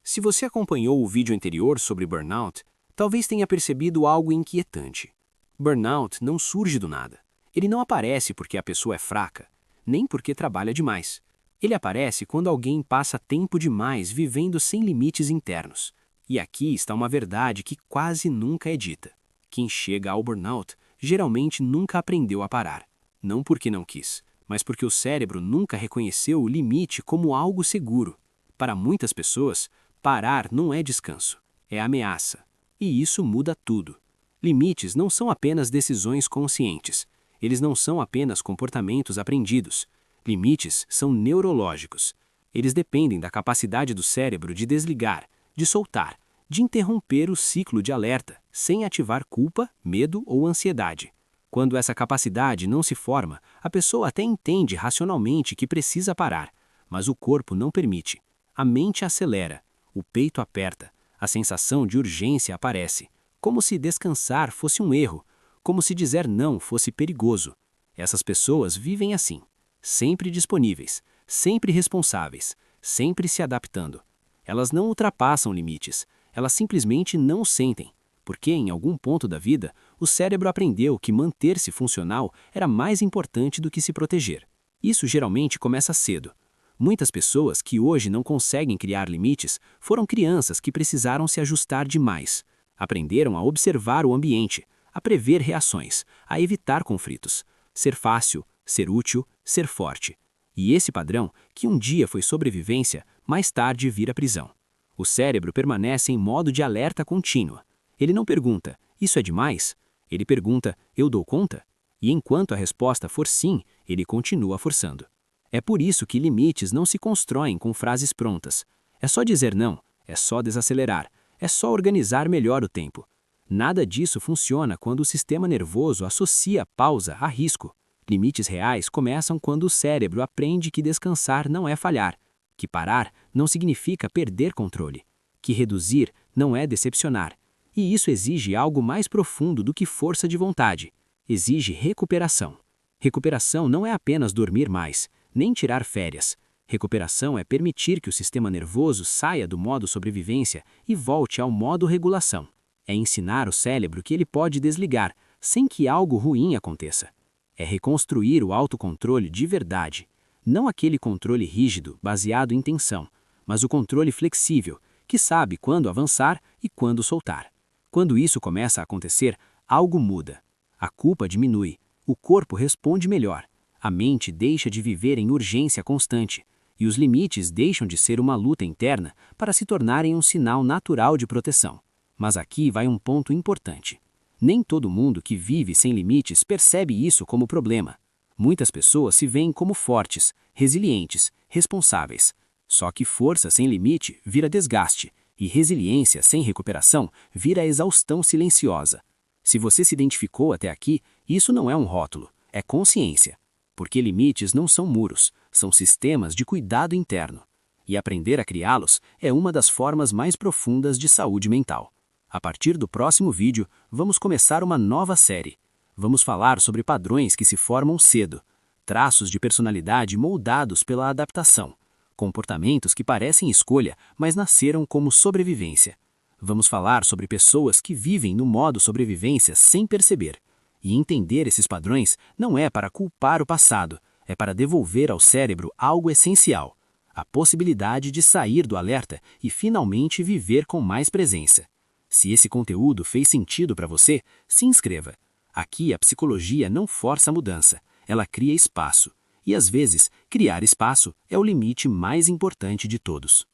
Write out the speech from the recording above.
Se você acompanhou o vídeo anterior sobre burnout, talvez tenha percebido algo inquietante. Burnout não surge do nada. Ele não aparece porque a pessoa é fraca, nem porque trabalha demais. Ele aparece quando alguém passa tempo demais vivendo sem limites internos. E aqui está uma verdade que quase nunca é dita. Quem chega ao burnout geralmente nunca aprendeu a parar. Não porque não quis, mas porque o cérebro nunca reconheceu o limite como algo seguro. Para muitas pessoas, parar não é descanso, é ameaça. E isso muda tudo. Limites não são apenas decisões conscientes. Eles não são apenas comportamentos aprendidos. Limites são neurológicos. Eles dependem da capacidade do cérebro de desligar, de soltar, de interromper o ciclo de alerta, sem ativar culpa, medo ou ansiedade. Quando essa capacidade não se forma, a pessoa até entende racionalmente que precisa parar, mas o corpo não permite. A mente acelera, o peito aperta, a sensação de urgência aparece, como se descansar fosse um erro, como se dizer não fosse perigoso. Essas pessoas vivem assim, sempre disponíveis, sempre responsáveis, sempre se adaptando. Elas não ultrapassam limites, elas simplesmente não o sentem, porque em algum ponto da vida, o cérebro aprendeu que manter-se funcional era mais importante do que se proteger. Isso geralmente começa cedo. Muitas pessoas que hoje não conseguem criar limites foram crianças que precisaram se ajustar demais. Aprenderam a observar o ambiente, a prever reações, a evitar conflitos, ser fácil, ser útil, ser forte. E esse padrão, que um dia foi sobrevivência, mais tarde vira prisão. O cérebro permanece em modo de alerta contínuo. Ele não pergunta, isso é demais? Ele pergunta, eu dou conta? E enquanto a resposta for sim, ele continua forçando. É por isso que limites não se constroem com frases prontas. É só dizer não, é só desacelerar, é só organizar melhor o tempo. Nada disso funciona quando o sistema nervoso associa pausa a risco. Limites reais começam quando o cérebro aprende que descansar não é falhar, que parar não significa perder controle, que reduzir não é decepcionar. E isso exige algo mais profundo do que força de vontade. Exige recuperação. Recuperação não é apenas dormir mais, nem tirar férias. Recuperação é permitir que o sistema nervoso saia do modo sobrevivência e volte ao modo regulação. É ensinar o cérebro que ele pode desligar, sem que algo ruim aconteça. É reconstruir o autocontrole de verdade. Não aquele controle rígido, baseado em tensão, mas o controle flexível, que sabe quando avançar e quando soltar. Quando isso começa a acontecer, algo muda. A culpa diminui, o corpo responde melhor, a mente deixa de viver em urgência constante, e os limites deixam de ser uma luta interna para se tornarem um sinal natural de proteção. Mas aqui vai um ponto importante. Nem todo mundo que vive sem limites percebe isso como problema. Muitas pessoas se veem como fortes, resilientes, responsáveis. Só que força sem limite vira desgaste, e resiliência sem recuperação vira exaustão silenciosa. Se você se identificou até aqui, isso não é um rótulo, é consciência. Porque limites não são muros, são sistemas de cuidado interno. E aprender a criá-los é uma das formas mais profundas de saúde mental. A partir do próximo vídeo, vamos começar uma nova série. Vamos falar sobre padrões que se formam cedo, traços de personalidade moldados pela adaptação, comportamentos que parecem escolha, mas nasceram como sobrevivência. Vamos falar sobre pessoas que vivem no modo sobrevivência sem perceber. E entender esses padrões não é para culpar o passado, é para devolver ao cérebro algo essencial: a possibilidade de sair do alerta e finalmente viver com mais presença. Se esse conteúdo fez sentido para você, se inscreva. Aqui a psicologia não força a mudança, ela cria espaço. E às vezes, criar espaço é o limite mais importante de todos.